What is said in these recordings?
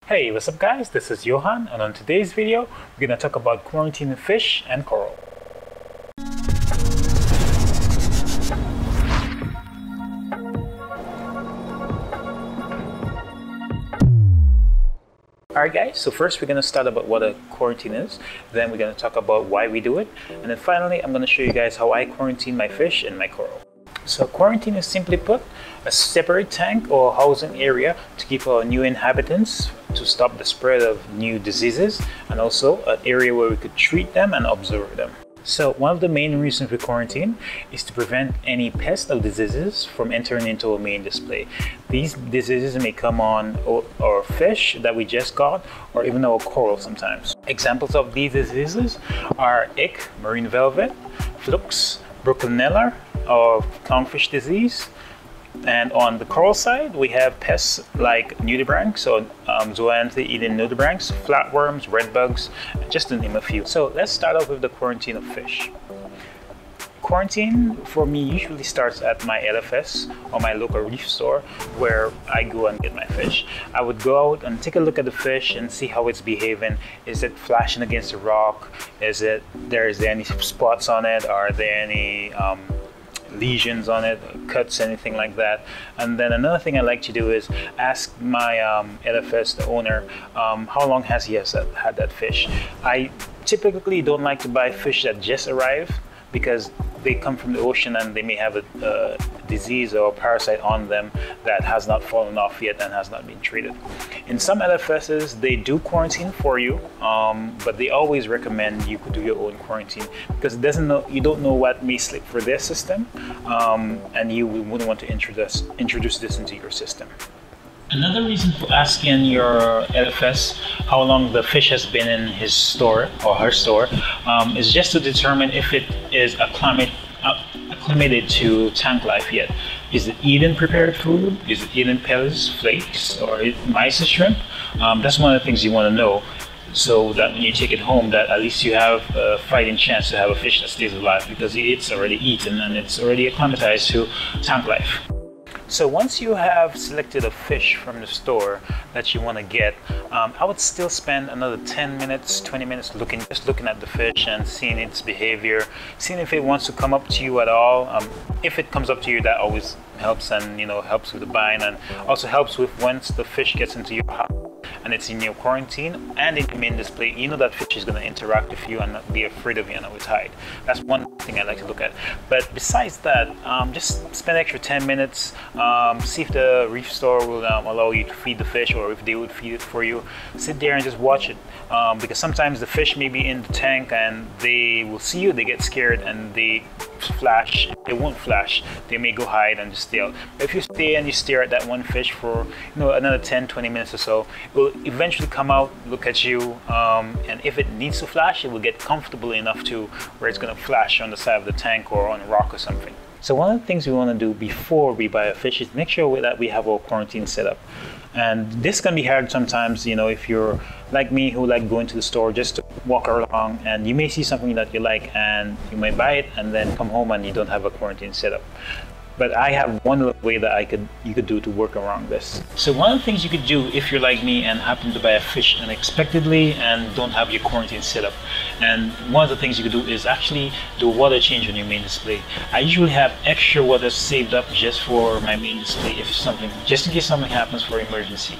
Hey, what's up guys? This is Johan, and on today's video, we're going to talk about quarantining fish and coral. Alright guys, so first we're going to start about what a quarantine is, then we're going to talk about why we do it, and then finally I'm going to show you guys how I quarantine my fish and my coral. So quarantine is simply put a separate tank or housing area to keep our new inhabitants to stop the spread of new diseases, and also an area where we could treat them and observe them. So one of the main reasons we quarantine is to prevent any pests or diseases from entering into our main display. These diseases may come on our fish that we just got, or even our coral sometimes. Examples of these diseases are ick, marine velvet, flukes, broccolella, or clownfish disease. And on the coral side, we have pests like nudibranchs, or zoanthiid nudibranchs, flatworms, redbugs, just to name a few. So let's start off with the quarantine of fish. Quarantine for me usually starts at my LFS or my local reef store, where I go and get my fish. I would go out and take a look at the fish and see how it's behaving. Is it flashing against a rock? Is there any spots on it? Are there any lesions on it, cuts, anything like that? And then another thing I like to do is ask my LFS, the owner, how long has he had that fish. I typically don't like to buy fish that just arrived, because they come from the ocean and they may have a disease or a parasite on them that has not fallen off yet and has not been treated. In some LFSs, they do quarantine for you, but they always recommend you could do your own quarantine, because you don't know what may slip through their system, and you wouldn't want to introduce this into your system. Another reason for asking your LFS how long the fish has been in his store or her store is just to determine if it is acclimated to tank life yet. Is it eating prepared food? Is it eating pellets, flakes, or mice and shrimp? That's one of the things you want to know, so that when you take it home, that at least you have a fighting chance to have a fish that stays alive, because it's already eaten and it's already acclimatized to tank life. So once you have selected a fish from the store that you want to get, I would still spend another 10 minutes, 20 minutes just looking at the fish and seeing its behavior, seeing if it wants to come up to you at all. If it comes up to you, that always helps, and helps with the buying, and also helps with once the fish gets into your house and it's in your quarantine and in the main display, that fish is going to interact with you and not be afraid of you and always hide. That's one thing I like to look at. But besides that, just spend extra 10 minutes, see if the reef store will allow you to feed the fish, or if they would feed it for you. Sit there and just watch it, because sometimes the fish may be in the tank and they will see you, they get scared, and they flash. They won't flash, they may go hide and just stay out. But if you stay and you stare at that one fish for another 10-20 minutes or so, it will eventually come out, look at you, and if it needs to flash, it will get comfortable enough to where it's going to flash on the side of the tank or on a rock or something. So one of the things we want to do before we buy a fish is make sure that we have our quarantine set up. And this can be hard sometimes, if you're like me, who like going to the store just to walk along, and you may see something that you like and you might buy it and then come home and you don't have a quarantine set up. But I have one little way that you could do to work around this. So one of the things you could do if you're like me and happen to buy a fish unexpectedly and don't have your quarantine set up, and one of the things you could do is actually do a water change on your main display. I usually have extra water saved up just for my main display, just in case something happens for emergency.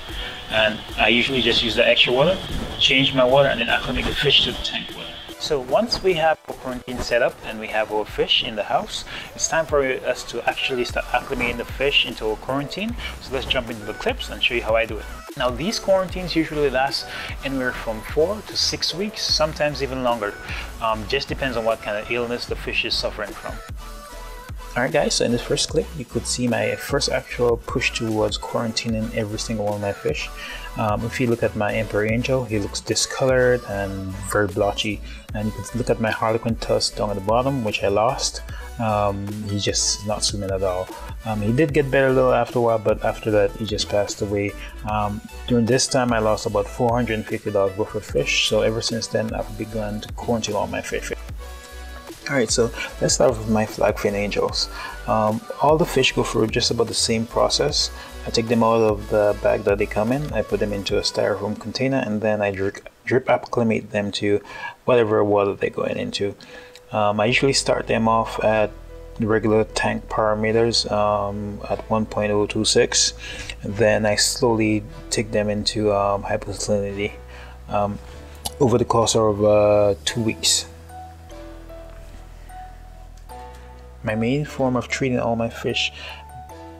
And I usually just use the extra water, change my water, and then acclimate the fish to the tank water. So once we have our quarantine set up and we have our fish in the house, it's time for us to actually start acclimating the fish into our quarantine. So let's jump into the clips and show you how I do it. Now these quarantines usually last anywhere from 4 to 6 weeks, sometimes even longer. Just depends on what kind of illness the fish is suffering from. Alright guys, so in this first clip you could see my first actual push towards quarantining every single one of my fish. If you look at my emperor angel, he looks discolored and very blotchy, and you can look at my harlequin tusk down at the bottom, which I lost. He's just not swimming at all. He did get better a little after a while, but after that he just passed away. During this time I lost about $450 worth of fish, so ever since then I've begun to quarantine all my fish. Alright, so let's start with my flagfin angels. All the fish go through just about the same process I take them out of the bag that they come in, I put them into a styrofoam container, and then I drip acclimate them to whatever water they're going into. I usually start them off at regular tank parameters at 1.026, then I slowly take them into hyposalinity over the course of 2 weeks. My main form of treating all my fish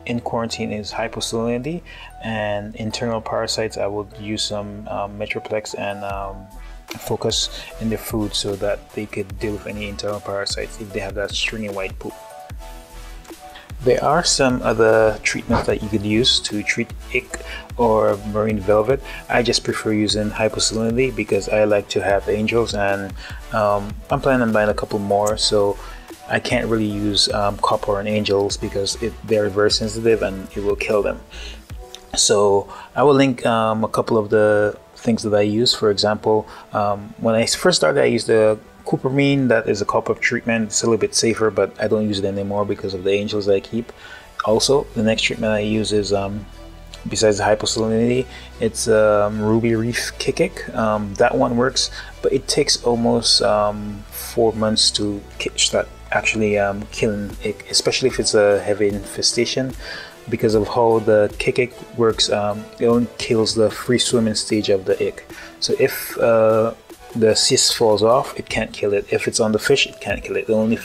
in quarantine is hyposalinity, and internal parasites I would use some metroplex and focus in their food so that they could deal with any internal parasites if they have that stringy white poop. There are some other treatments that you could use to treat ick or marine velvet. I just prefer using hyposalinity because I like to have angels, and I'm planning on buying a couple more, so I can't really use copper and angels because they're very sensitive and it will kill them. So I will link a couple of the things that I use. For example, when I first started, I used the cupermine. That is a copper treatment. It's a little bit safer, but I don't use it anymore because of the angels that I keep. Also, the next treatment I use is besides the hyposalinity, it's ruby reef kikik. That one works, but it takes almost 4 months to start actually killing ick, especially if it's a heavy infestation. Because of how the kikik works, it only kills the free swimming stage of the ick. So if the cyst falls off, it can't kill it. If it's on the fish, it can't kill it. It only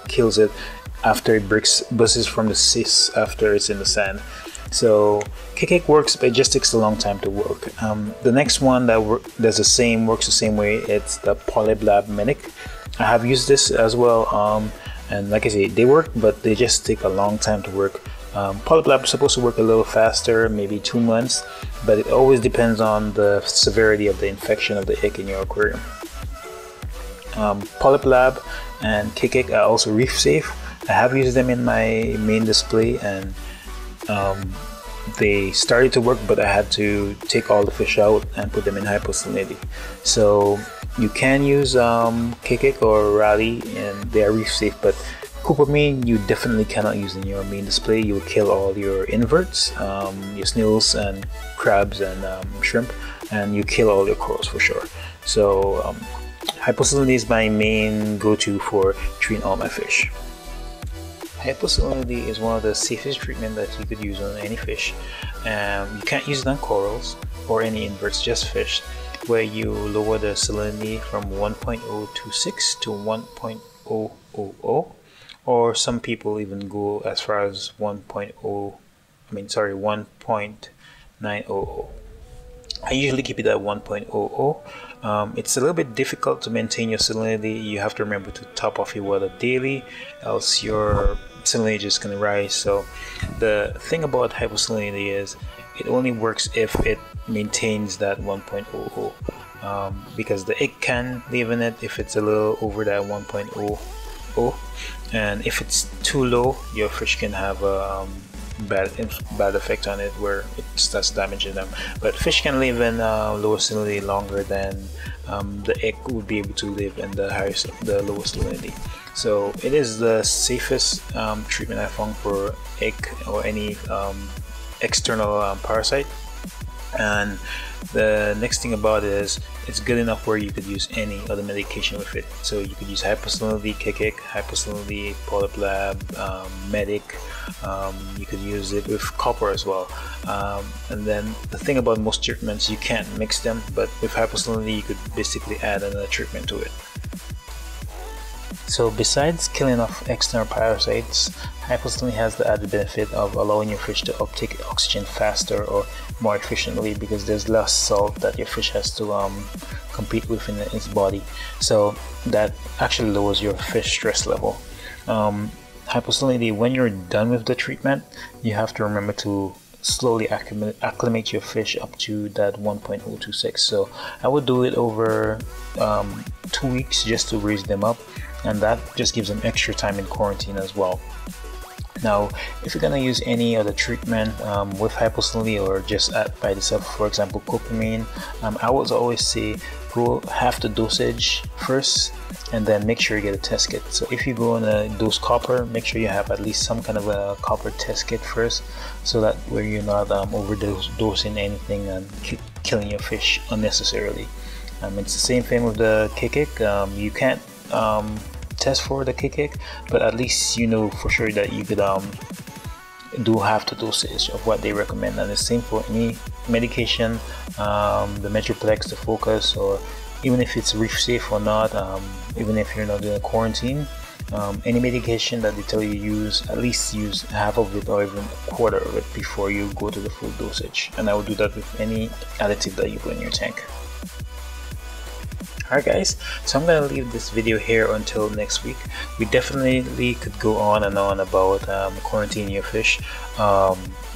kills it after it busts from the cyst, after it's in the sand. So kikik works, but it just takes a long time to work. The next one that works the same way. It's the Polyp lab medic. I have used this as well, and like I say, they work, but they just take a long time to work. Polyp lab is supposed to work a little faster, maybe 2 months, but it always depends on the severity of the infection of the ick in your aquarium. Polyp lab and kikik are also reef safe. I have used them in my main display, and they started to work, but I had to take all the fish out and put them in hyposalinity. So you can use kikik or rally, and they are reef safe, but cupermine you definitely cannot use in your main display. You will kill all your inverts, your snails and crabs and shrimp, and you kill all your corals for sure. So hyposalinity is my main go-to for treating all my fish. Hyposalinity is one of the safest treatments that you could use on any fish. You can't use it on corals or any inverts, just fish, where you lower the salinity from 1.026 to 1.000, or some people even go as far as 1.900. I usually keep it at 1.00. It's a little bit difficult to maintain your salinity. You have to remember to top off your water daily, else your salinity is going to rise. So the thing about hyposalinity is it only works if it maintains that 1.00, because the ick can live in it if it's a little over that 1.00, and if it's too low, your fish can have a bad effect on it where it starts damaging them. But fish can live in lower salinity longer than the ick would be able to live in the lowest salinity. So it is the safest treatment I found for ick or any external parasite. And the next thing about it is it's good enough where you could use any other medication with it. So you could use hyposalinity kikik, hyposalinity Polyp lab, medic. You could use it with copper as well. And then the thing about most treatments, you can't mix them, but with hyposalinity you could basically add another treatment to it. So besides killing off external parasites, hyposalinity has the added benefit of allowing your fish to uptake oxygen faster or more efficiently, because there's less salt that your fish has to compete with in its body. So that actually lowers your fish stress level. Hyposalinity, when you're done with the treatment, you have to remember to slowly acclimate your fish up to that 1.026. So I would do it over 2 weeks just to raise them up, and that just gives them extra time in quarantine as well. Now, if you're gonna use any other treatment with hyposalinity or just by itself, for example cupermine, I would always say go half the dosage first and then make sure you get a test kit. So if you go on a dose copper, make sure you have at least some kind of a copper test kit first, so that where you're not overdosing anything and killing your fish unnecessarily. It's the same thing with the kikik. You can't test for the kikik, but at least you know for sure that you could do half the dosage of what they recommend. And the same for any medication, the metroplex, the focus, or even if it's reef safe or not, even if you're not doing a quarantine, any medication that they tell you use, at least use half of it or even a quarter of it before you go to the full dosage. And I would do that with any additive that you put in your tank. Alright guys, so I'm gonna leave this video here until next week. We definitely could go on and on about quarantining your fish.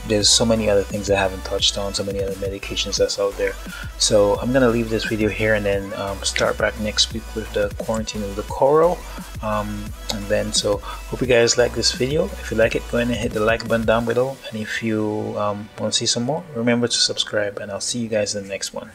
There's so many other things I haven't touched on, so many other medications that's out there. So I'm gonna leave this video here and then start back next week with the quarantine of the coral. And then, so hope you guys like this video. If you like it, go ahead and hit the like button down below. And if you want to see some more, remember to subscribe, and I'll see you guys in the next one.